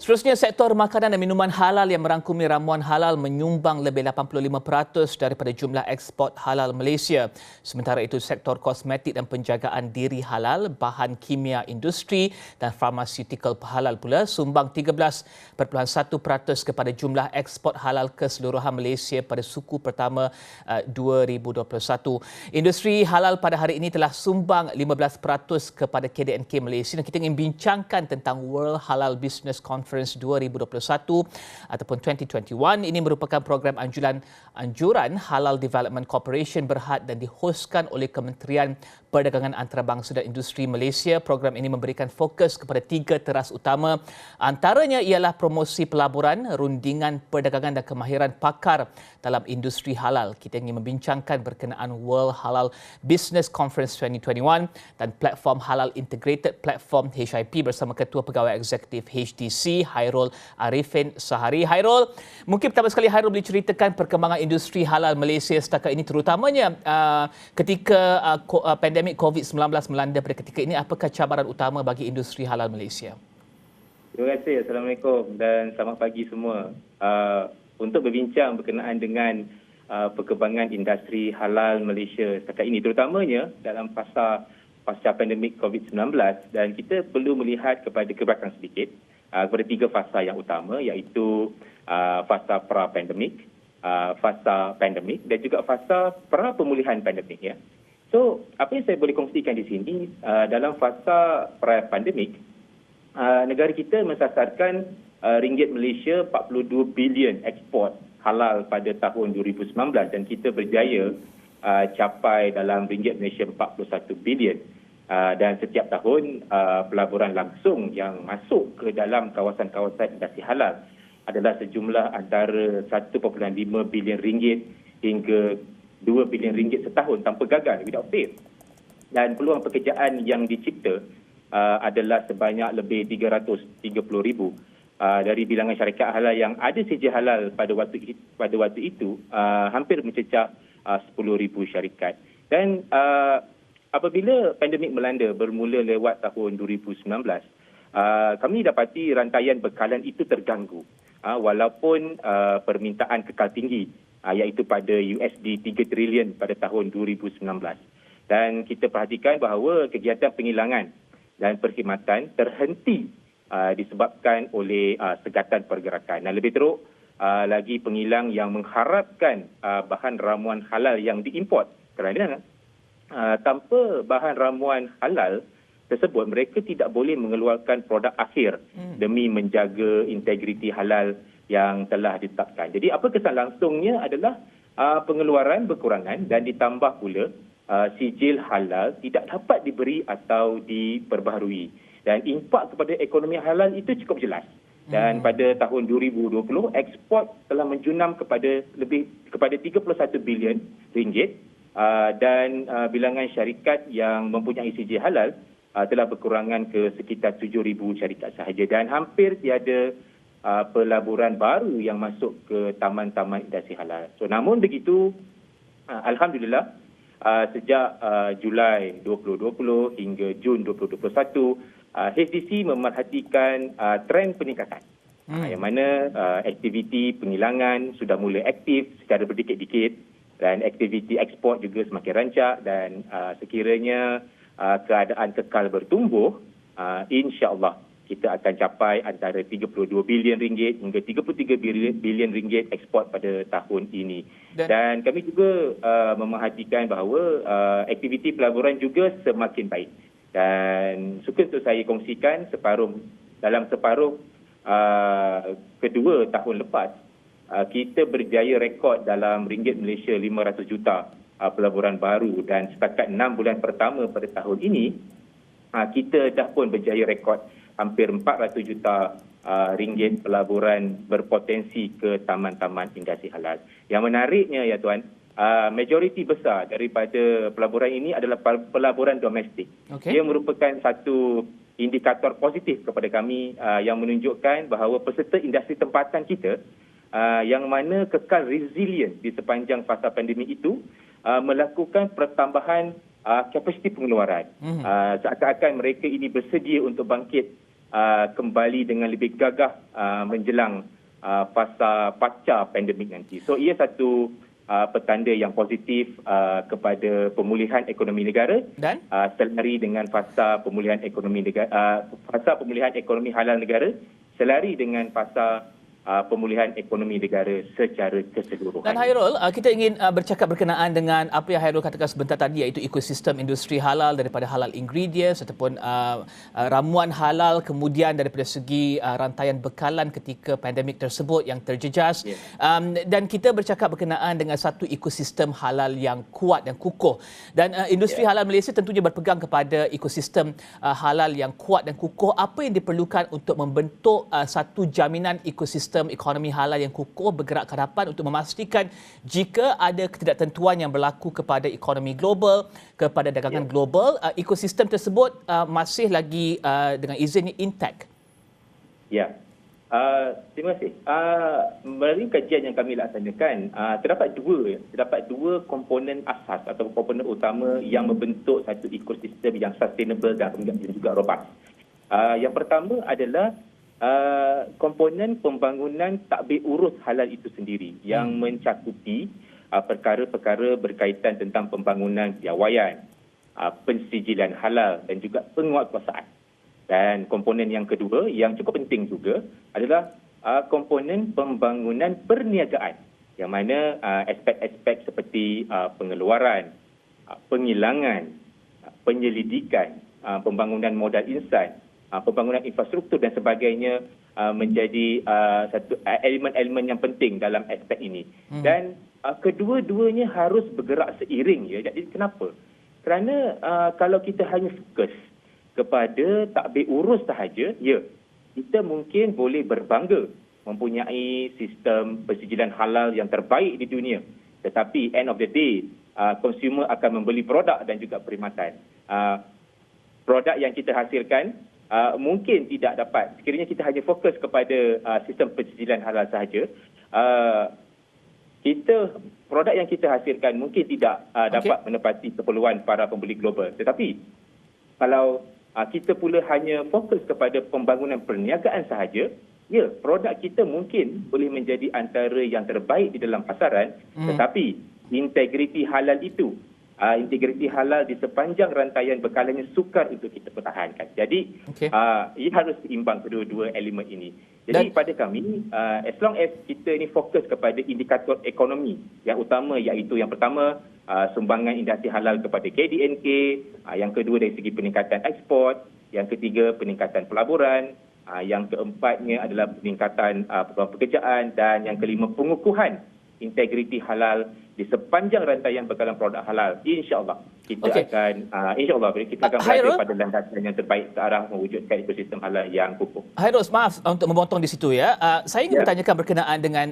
Seterusnya, sektor makanan dan minuman halal yang merangkumi ramuan halal menyumbang lebih 85% daripada jumlah ekspor halal Malaysia. Sementara itu, sektor kosmetik dan penjagaan diri halal, bahan kimia industri dan farmaseutical halal pula sumbang 13.1% kepada jumlah ekspor halal keseluruhan Malaysia pada suku pertama 2021. Industri halal pada hari ini telah sumbang 15% kepada KDNK Malaysia, dan kita ingin bincangkan tentang World Halal Business Conference 2021 ataupun 2021. Ini merupakan program anjuran Halal Development Corporation berhad dan dihoskan oleh Kementerian Perdagangan Antarabangsa dan Industri Malaysia. Program ini memberikan fokus kepada 3 teras utama. Antaranya ialah promosi pelaburan, rundingan perdagangan dan kemahiran pakar dalam industri halal. Kita ingin membincangkan berkenaan World Halal Business Conference 2021 dan platform Halal Integrated Platform HIP bersama Ketua Pegawai Eksekutif HDC Hairul Arifin Sahari. Hairul, mungkin pertama sekali Hairul boleh ceritakan perkembangan industri halal Malaysia setakat ini, terutamanya ketika pandemik COVID-19 melanda pada ketika ini. Apakah cabaran utama bagi industri halal Malaysia? Terima kasih. Assalamualaikum dan selamat pagi semua. Untuk berbincang berkenaan dengan perkembangan industri halal Malaysia setakat ini, terutamanya dalam pasca pandemik COVID-19, dan kita perlu melihat kepada ke belakang sedikit kepada 3 fasa yang utama, iaitu fasa pra-pandemik, fasa pandemik dan juga fasa pra-pemulihan pandemik. Ya. So, apa yang saya boleh kongsikan di sini, dalam fasa pra-pandemik, negara kita mensasarkan ringgit Malaysia 42 bilion ekspor halal pada tahun 2019, dan kita berjaya capai dalam ringgit Malaysia 41 bilion. Dan setiap tahun pelaburan langsung yang masuk ke dalam kawasan-kawasan industri halal adalah sejumlah antara 1.5 bilion ringgit hingga 2 bilion ringgit setahun tanpa gagal, without fail. Dan peluang pekerjaan yang dicipta adalah sebanyak lebih 330,000 dari bilangan syarikat halal yang ada seja halal pada waktu itu hampir mencecah 10,000 syarikat. Dan apabila pandemik melanda bermula lewat tahun 2019, kami dapati rantaian bekalan itu terganggu walaupun permintaan kekal tinggi, iaitu pada USD 3 trilion pada tahun 2019. Dan kita perhatikan bahawa kegiatan penghilangan dan perkhidmatan terhenti disebabkan oleh segatan pergerakan. Dan lebih teruk lagi, penghilang yang mengharapkan bahan ramuan halal yang diimport, kerana tanpa bahan ramuan halal tersebut mereka tidak boleh mengeluarkan produk akhir demi menjaga integriti halal yang telah ditetapkan. Jadi apa kesan langsungnya adalah pengeluaran berkurangan, dan ditambah pula sijil halal tidak dapat diberi atau diperbaharui. Dan impak kepada ekonomi halal itu cukup jelas. Dan pada tahun 2020, ekspor telah menjunam kepada 31 bilion ringgit, dan bilangan syarikat yang mempunyai sijil halal telah berkurangan ke sekitar 7,000 syarikat sahaja, dan hampir tiada pelaburan baru yang masuk ke taman-taman industri halal. So, namun begitu, alhamdulillah, sejak Julai 2020 hingga Jun 2021, HDC memerhatikan trend peningkatan, yang mana aktiviti penghilangan sudah mula aktif secara berdikit-dikit, dan aktiviti ekspor juga semakin rancak, dan sekiranya keadaan kekal bertumbuh, insya-Allah kita akan capai antara 32 bilion ringgit hingga 33 bilion ringgit ekspor pada tahun ini. Dan kami juga memerhatikan bahawa aktiviti pelaburan juga semakin baik. Dan suka untuk saya kongsikan, dalam separuh kedua tahun lepas, kita berjaya rekod dalam ringgit Malaysia 500 juta pelaburan baru, dan setakat 6 bulan pertama pada tahun ini, kita dah pun berjaya rekod hampir 400 juta ringgit pelaburan berpotensi ke taman-taman industri halal. Yang menariknya, ya tuan, majoriti besar daripada pelaburan ini adalah pelaburan domestik. Dia merupakan satu indikator positif kepada kami yang menunjukkan bahawa peserta industri tempatan kita yang mana kekal resilient di sepanjang fasa pandemik itu melakukan pertambahan kapasiti pengeluaran. Seakan-akan mereka ini bersedia untuk bangkit kembali dengan lebih gagah menjelang fasa pasca pandemik nanti. So ia satu petanda yang positif kepada pemulihan ekonomi negara Dan selari dengan fasa pemulihan ekonomi negara, fasa pemulihan ekonomi halal negara selari dengan fasa pemulihan ekonomi negara secara keseluruhan. Dan Hairul, kita ingin bercakap berkenaan dengan apa yang Hairul katakan sebentar tadi, iaitu ekosistem industri halal, daripada halal ingredients ataupun ramuan halal, kemudian daripada segi rantaian bekalan ketika pandemik tersebut yang terjejas. Yeah. Dan kita bercakap berkenaan dengan satu ekosistem halal yang kuat dan kukuh. Dan industri halal Malaysia tentunya berpegang kepada ekosistem halal yang kuat dan kukuh. Apa yang diperlukan untuk membentuk satu jaminan ekosistem ekonomi halal yang kukuh bergerak ke hadapan untuk memastikan jika ada ketidaktentuan yang berlaku kepada ekonomi global, kepada dagangan global, ekosistem tersebut masih lagi dengan izinnya intact? Ya, terima kasih. Melalui kajian yang kami laksanakan, terdapat dua komponen asas atau komponen utama yang membentuk satu ekosistem yang sustainable dan juga robust. Yang pertama adalah komponen pembangunan takbir urus halal itu sendiri yang mencakupi perkara-perkara berkaitan tentang pembangunan piawaian, pensijilan halal dan juga penguatkuasaan. Dan komponen yang kedua yang cukup penting juga adalah komponen pembangunan perniagaan, yang mana aspek-aspek seperti pengeluaran, penghilangan, penyelidikan, pembangunan modal insan, pembangunan infrastruktur dan sebagainya menjadi satu elemen-elemen yang penting dalam aspek ini. Dan kedua-duanya harus bergerak seiring. Ya. Jadi kenapa? Kerana kalau kita hanya fokus kepada takbir urus sahaja, ya, kita mungkin boleh berbangga mempunyai sistem persijilan halal yang terbaik di dunia. Tetapi end of the day, consumer akan membeli produk dan juga perkhidmatan. Produk yang kita hasilkan mungkin tidak dapat, sekiranya kita hanya fokus kepada sistem persijilan halal sahaja, produk yang kita hasilkan mungkin tidak dapat menepati keperluan para pembeli global. Tetapi kalau kita pula hanya fokus kepada pembangunan perniagaan sahaja, ya, produk kita mungkin boleh menjadi antara yang terbaik di dalam pasaran, tetapi integriti halal itu, integriti halal di sepanjang rantaian bekalannya sukar untuk kita pertahankan. Jadi, ia harus seimbang kedua-dua elemen ini. Jadi pada kami, as long as kita ini fokus kepada indikator ekonomi yang utama, iaitu yang pertama, sumbangan industri halal kepada KDNK, yang kedua dari segi peningkatan ekspor, yang ketiga peningkatan pelaburan, yang keempatnya adalah peningkatan peluang pekerjaan, dan yang kelima pengukuhan integriti halal di sepanjang rantaian bekalan produk halal. InsyaAllah kita akan berada pada landasan yang terbaik ke arah mewujudkan ekosistem halal yang kukuh. Hairul, maaf untuk memotong di situ ya. Saya ingin bertanyakan berkenaan dengan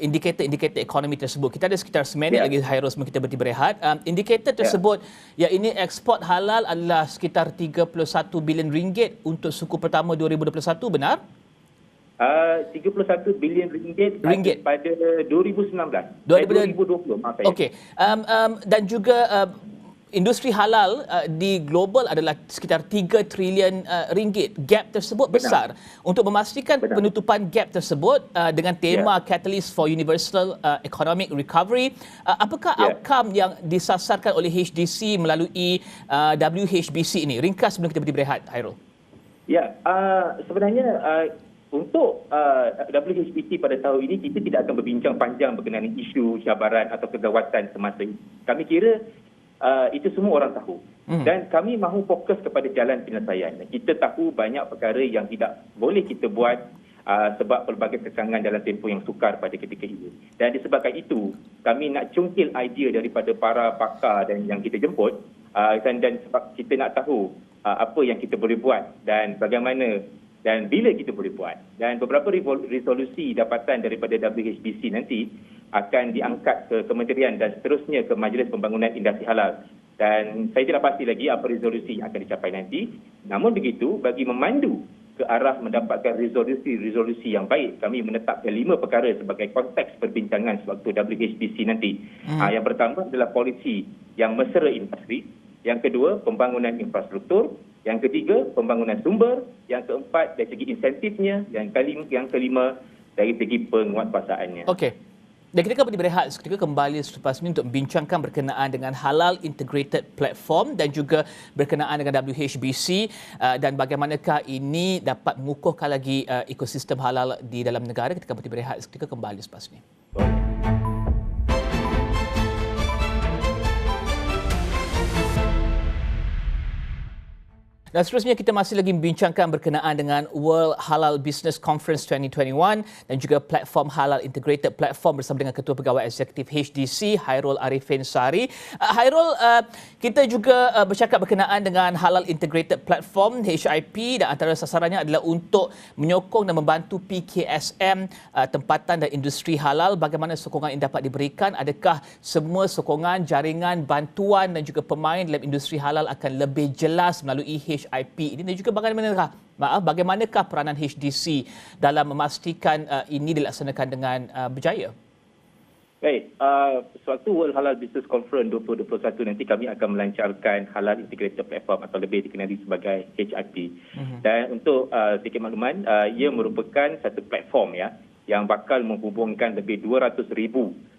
indikator-indikator ekonomi tersebut. Kita ada sekitar seminit lagi Hairul sebelum kita berhenti berehat. Indikator tersebut, ya, ini ekspor halal adalah sekitar 31 bilion ringgit untuk suku pertama 2021, benar? 31 bilion ringgit pada 2019. 2020, maaf saya. Okey. Dan juga industri halal di global adalah sekitar 3 trilion ringgit. Gap tersebut besar. Untuk memastikan penutupan gap tersebut dengan tema Catalyst for Universal Economic Recovery, apakah outcome yang disasarkan oleh HDC melalui WHBC ini? Ringkas sebelum kita berhenti berehat, Hairul. Ya, sebenarnya untuk WHBC pada tahun ini, kita tidak akan berbincang panjang berkenaan isu cabaran atau kegawasan semasa ini. Kami kira itu semua orang tahu. Dan kami mahu fokus kepada jalan penyelesaian. Kita tahu banyak perkara yang tidak boleh kita buat sebab pelbagai kekangan dalam tempoh yang sukar pada ketika itu. Dan disebabkan itu, kami nak cungkil idea daripada para pakar dan yang kita jemput, dan sebab kita nak tahu apa yang kita boleh buat dan bagaimana dan bila kita boleh buat. Dan beberapa resolusi dapatan daripada WHBC nanti akan diangkat ke kementerian dan seterusnya ke Majlis Pembangunan Industri Halal. Dan saya tidak pasti lagi apa resolusi yang akan dicapai nanti. Namun begitu, bagi memandu ke arah mendapatkan resolusi yang baik, kami menetapkan 5 perkara sebagai konteks perbincangan sewaktu WHBC nanti. Yang pertama adalah polisi yang mesra industri. Yang kedua, pembangunan infrastruktur. Yang ketiga, pembangunan sumber. Yang keempat, dari segi insentifnya. Yang kelima, dari segi penguatkuasaannya. Okey. Dan kita akan berehat seketika kembali selepas ini untuk membincangkan berkenaan dengan Halal Integrated Platform dan juga berkenaan dengan WHBC dan bagaimanakah ini dapat mengukuhkan lagi ekosistem halal di dalam negara. Kita akan berehat seketika kembali selepas ini. Dan seterusnya kita masih lagi membincangkan berkenaan dengan World Halal Business Conference 2021 dan juga platform Halal Integrated Platform bersama dengan Ketua Pegawai Eksekutif HDC Hairul Arifin Sari. Hairul, kita juga bercakap berkenaan dengan Halal Integrated Platform HIP dan antara sasarannya adalah untuk menyokong dan membantu PKSM tempatan dan industri halal. Bagaimana sokongan ini dapat diberikan? Adakah semua sokongan, jaringan, bantuan dan juga pemain dalam industri halal akan lebih jelas melalui HIP ini dan juga bagaimanakah peranan HDC dalam memastikan ini dilaksanakan dengan berjaya? Baik, sewaktu World Halal Business Conference 2021 nanti kami akan melancarkan Halal Integrated Platform atau lebih dikenali sebagai HIP. Dan untuk sedikit makluman, ia merupakan satu platform ya yang bakal menghubungkan lebih 200,000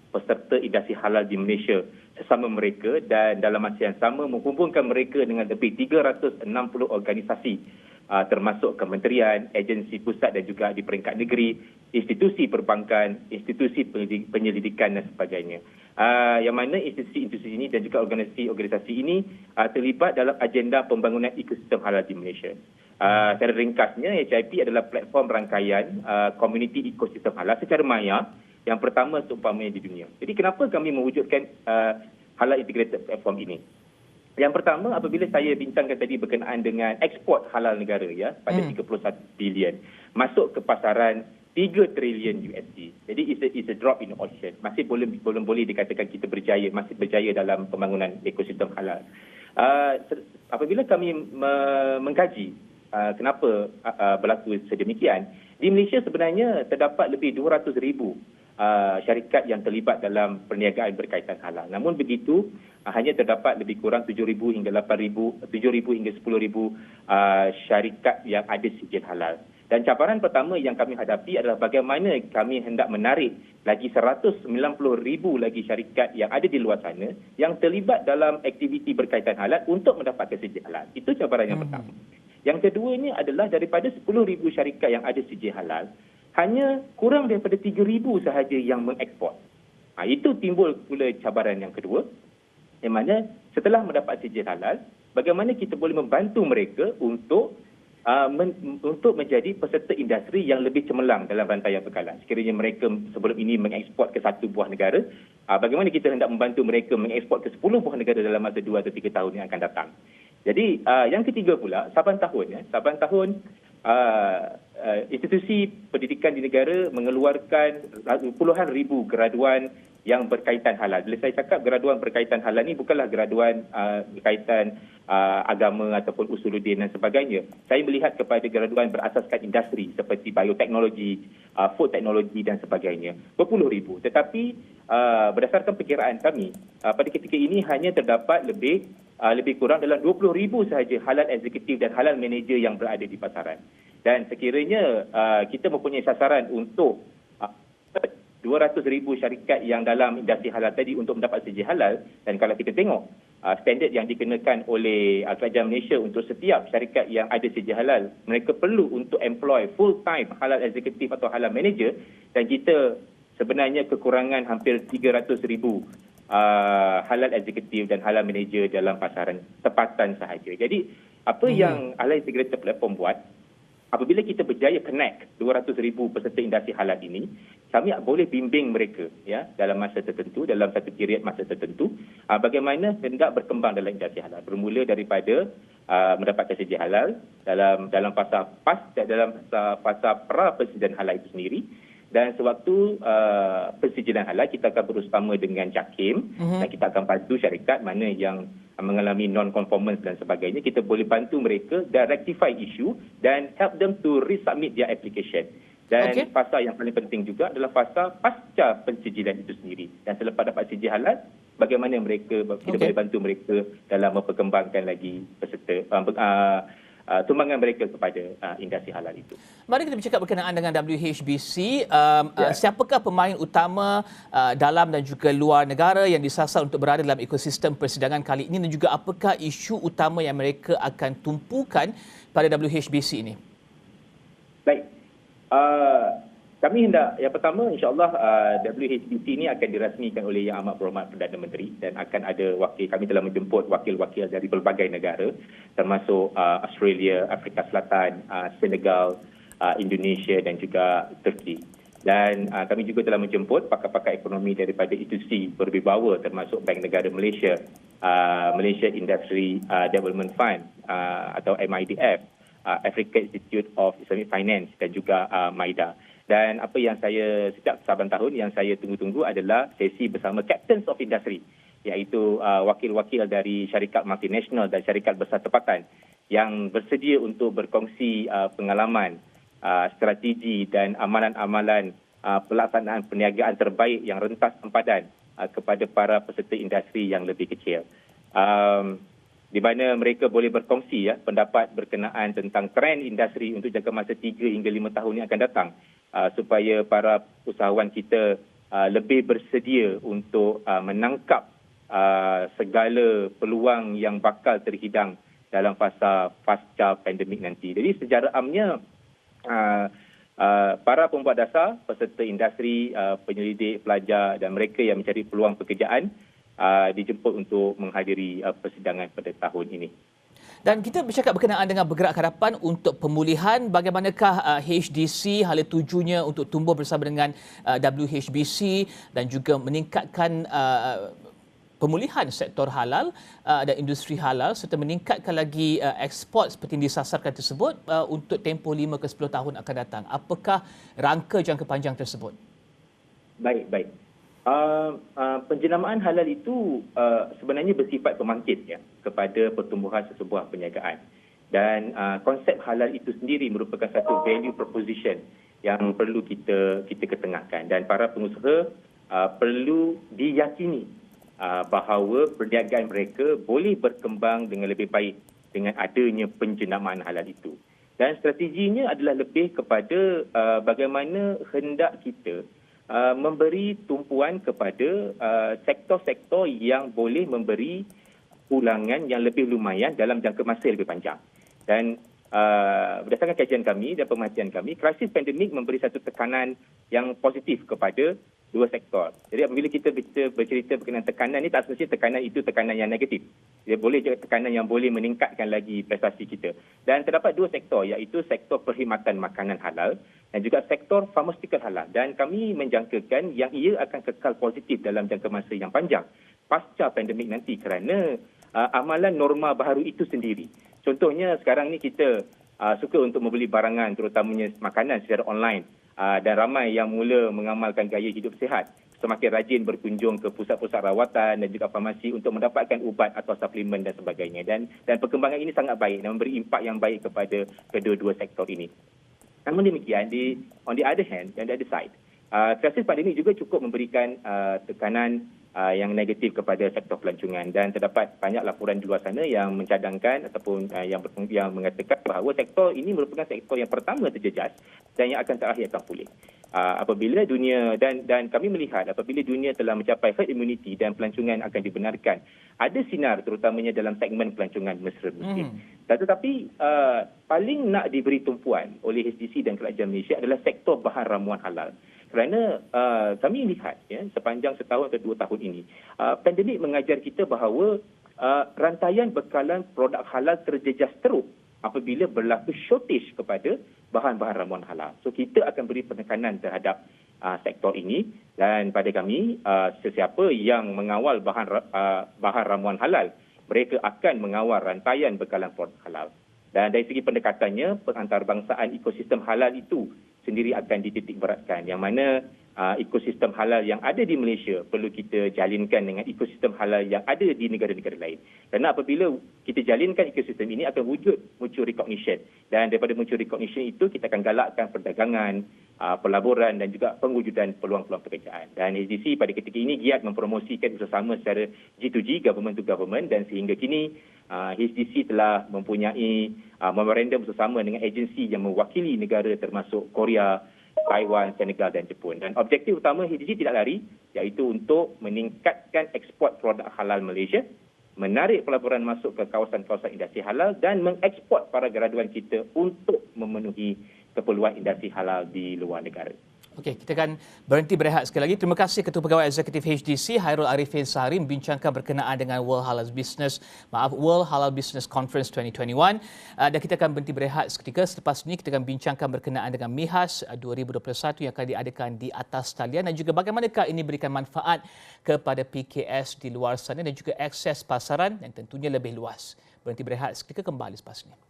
peserta industri halal di Malaysia sesama mereka dan dalam masa yang sama menghubungkan mereka dengan lebih 360 organisasi termasuk kementerian, agensi pusat dan juga di peringkat negeri, institusi perbankan, institusi penyelidikan dan sebagainya. Yang mana institusi-institusi ini dan juga organisasi-organisasi ini terlibat dalam agenda pembangunan ekosistem halal di Malaysia. Secara ringkasnya, HIP adalah platform rangkaian komuniti ekosistem halal secara maya yang pertama seumpamanya di dunia. Jadi kenapa kami mewujudkan Halal Integrated Platform ini? Yang pertama, apabila saya bincangkan tadi berkenaan dengan ekspor halal negara ya pada 31 bilion masuk ke pasaran 3 trilion USD. Jadi it's a drop in the ocean. Masih belum boleh dikatakan kita masih berjaya dalam pembangunan ekosistem halal. Apabila kami mengkaji kenapa berlaku sedemikian, di Malaysia sebenarnya terdapat lebih 200,000 syarikat yang terlibat dalam perniagaan berkaitan halal. Namun begitu, hanya terdapat lebih kurang 7,000 hingga 8,000, 7,000 hingga 10,000 syarikat yang ada sijil halal. Dan cabaran pertama yang kami hadapi adalah bagaimana kami hendak menarik lagi 190,000 lagi syarikat yang ada di luar sana yang terlibat dalam aktiviti berkaitan halal untuk mendapatkan sijil halal. Itu cabaran yang pertama. Yang keduanya adalah daripada 10,000 syarikat yang ada sijil halal, hanya kurang daripada 3,000 sahaja yang mengekspor. Itu timbul pula cabaran yang kedua, yang mana setelah mendapat sijil halal, bagaimana kita boleh membantu mereka untuk menjadi peserta industri yang lebih cemerlang dalam rantaian bekalan. Sekiranya mereka sebelum ini mengekspor ke satu buah negara, bagaimana kita hendak membantu mereka mengekspor ke 10 buah negara dalam masa 2 atau 3 tahun yang akan datang. Jadi yang ketiga pula, saban tahun institusi pendidikan di negara mengeluarkan puluhan ribu graduan yang berkaitan halal. Bila saya cakap graduan berkaitan halal ni bukanlah graduan berkaitan agama ataupun usuluddin dan sebagainya. Saya melihat kepada graduan berasaskan industri seperti bioteknologi, food teknologi dan sebagainya. Berpuluh ribu. Tetapi berdasarkan perkiraan kami, pada ketika ini hanya terdapat lebih kurang dalam 20,000 sahaja halal eksekutif dan halal manager yang berada di pasaran. Dan sekiranya kita mempunyai sasaran untuk 200,000 syarikat yang dalam industri halal tadi untuk mendapat sijil halal, dan kalau kita tengok standard yang dikenakan oleh Kerajaan Malaysia untuk setiap syarikat yang ada sijil halal, mereka perlu untuk employ full time halal eksekutif atau halal manager, dan kita sebenarnya kekurangan hampir 300,000 halal eksekutif dan halal manager dalam pasaran tempatan sahaja. Jadi apa yang Halal Integrated Platform buat, apabila kita berjaya connect 200,000 peserta industri halal ini, kami boleh bimbing mereka ya dalam masa tertentu, dalam satu period masa tertentu, bagaimana hendak berkembang dalam industri halal. Bermula daripada mendapatkan sijil halal dalam fasa fasa pra persediaan halal itu sendiri. Dan sewaktu persijilan halal, kita akan berusaha dengan JAKIM dan kita akan bantu syarikat mana yang mengalami non-conformance dan sebagainya. Kita boleh bantu mereka dan rectify isu dan help them to resubmit their application. Dan fasa yang paling penting juga adalah fasa pasca pensijilan itu sendiri. Dan selepas dapat sijil halal, bagaimana kita boleh bantu mereka dalam memperkembangkan lagi sumbangan mereka kepada industri halal itu. Mari kita bercakap berkenaan dengan WHBC. Siapakah pemain utama dalam dan juga luar negara yang disasar untuk berada dalam ekosistem persidangan kali ini, dan juga apakah isu utama yang mereka akan tumpukan pada WHBC ini? Baik. Kami hendak, yang pertama insyaAllah WHBC ini akan dirasmikan oleh Yang Amat Berhormat Perdana Menteri, dan akan ada kami telah menjemput wakil-wakil dari pelbagai negara termasuk Australia, Afrika Selatan, Senegal, Indonesia dan juga Turki. Dan kami juga telah menjemput pakar-pakar ekonomi daripada institusi berwibawa termasuk Bank Negara Malaysia, Malaysia Industry Development Fund atau MIDF, Africa Institute of Islamic Finance dan juga MAIDA. Dan apa yang saya sejak saban tahun yang saya tunggu-tunggu adalah sesi bersama Captains of Industry, iaitu wakil-wakil dari syarikat multinasional dan syarikat besar tempatan yang bersedia untuk berkongsi pengalaman, strategi dan amalan-amalan pelaksanaan perniagaan terbaik yang rentas sempadan kepada para peserta industri yang lebih kecil. Di mana mereka boleh berkongsi pendapat berkenaan tentang trend industri untuk jangka masa 3 hingga 5 tahun yang akan datang, supaya para usahawan kita lebih bersedia untuk menangkap segala peluang yang bakal terhidang dalam fasa pasca pandemik nanti. Jadi secara amnya para pembuat dasar, peserta industri, penyelidik, pelajar dan mereka yang mencari peluang pekerjaan dijemput untuk menghadiri persidangan pada tahun ini. Dan kita bercakap berkenaan dengan bergerak ke hadapan untuk pemulihan. Bagaimanakah HDC hala tujunya untuk tumbuh bersama dengan WHBC dan juga meningkatkan pemulihan sektor halal dan industri halal, serta meningkatkan lagi ekspor seperti yang disasarkan tersebut untuk tempoh 5 ke 10 tahun akan datang? Apakah rangka jangka panjang tersebut? Baik. Penjenamaan halal itu sebenarnya bersifat pemangkit kepada pertumbuhan sesebuah perniagaan. Dan konsep halal itu sendiri merupakan satu value proposition yang perlu kita ketengahkan. Dan para pengusaha perlu diyakini bahawa perniagaan mereka boleh berkembang dengan lebih baik dengan adanya penjenamaan halal itu. Dan strateginya adalah lebih kepada bagaimana hendak kita memberi tumpuan kepada sektor-sektor yang boleh memberi ulangan yang lebih lumayan dalam jangka masa lebih panjang. Dan berdasarkan kajian kami dan pemerhatian kami, krisis pandemik memberi satu tekanan yang positif kepada dua sektor. Jadi apabila kita bercerita berkenaan tekanan ini, tak semestinya tekanan itu tekanan yang negatif. Dia boleh juga tekanan yang boleh meningkatkan lagi prestasi kita. Dan terdapat dua sektor, iaitu sektor perkhidmatan makanan halal dan juga sektor pharmaceutical halal. Dan kami menjangkakan yang ia akan kekal positif dalam jangka masa yang panjang pasca pandemik nanti, kerana amalan norma baru itu sendiri. Contohnya sekarang ni kita suka untuk membeli barangan, terutamanya makanan secara online. Dan ramai yang mula mengamalkan gaya hidup sihat, semakin rajin berkunjung ke pusat-pusat rawatan dan juga farmasi untuk mendapatkan ubat atau suplemen dan sebagainya. Dan perkembangan ini sangat baik dan memberi impak yang baik kepada kedua-dua sektor ini. Namun demikian, on the other hand, on the other side, krisis pandemik juga cukup memberikan tekanan yang negatif kepada sektor pelancongan, dan terdapat banyak laporan di luar sana yang mencadangkan ataupun yang mengatakan bahawa sektor ini merupakan sektor yang pertama terjejas dan yang akan terakhir akan pulih. Apabila dunia dan kami melihat apabila dunia telah mencapai herd immunity dan pelancongan akan dibenarkan, ada sinar terutamanya dalam segmen pelancongan mesra muslim. Tetapi paling nak diberi tumpuan oleh HDC dan Kerajaan Malaysia adalah sektor bahan ramuan halal. Kerana kami lihat sepanjang setahun atau 2 tahun ini, pandemik mengajar kita bahawa rantaian bekalan produk halal terjejas teruk apabila berlaku shortage kepada bahan-bahan ramuan halal. So kita akan beri penekanan terhadap sektor ini, dan pada kami sesiapa yang mengawal bahan ramuan halal, mereka akan mengawal rantaian bekalan produk halal. Dan dari segi pendekatannya, pengantarbangsaan ekosistem halal itu sendiri akan dititik beratkan, yang mana ekosistem halal yang ada di Malaysia perlu kita jalinkan dengan ekosistem halal yang ada di negara-negara lain. Kerana apabila kita jalinkan ekosistem ini, akan wujud mutual recognition, dan daripada mutual recognition itu kita akan galakkan perdagangan, pelaburan dan juga pengujudan peluang-peluang pekerjaan. Dan HDC pada ketika ini giat mempromosikan bersama secara G2G, government to government, dan sehingga kini HDC telah mempunyai memorandum bersama dengan agensi yang mewakili negara termasuk Korea, Taiwan, Senegal dan Jepun. Dan objektif utama HDC tidak lari, iaitu untuk meningkatkan ekspor produk halal Malaysia, menarik pelaburan masuk ke kawasan-kawasan industri halal dan mengeksport para graduan kita untuk memenuhi keperluan industri halal di luar negara. Okey, kita akan berhenti berehat sekali lagi. Terima kasih Ketua Pegawai Eksekutif HDC Hairul Arifin Sahari membincangkan berkenaan dengan World Halal Business Conference 2021. Dan kita akan berhenti berehat seketika. Selepas ini kita akan bincangkan berkenaan dengan MIHAS 2021 yang akan diadakan di atas talian dan juga bagaimanakah ini berikan manfaat kepada PKS di luar sana dan juga akses pasaran yang tentunya lebih luas. Berhenti berehat seketika, kembali selepas ini.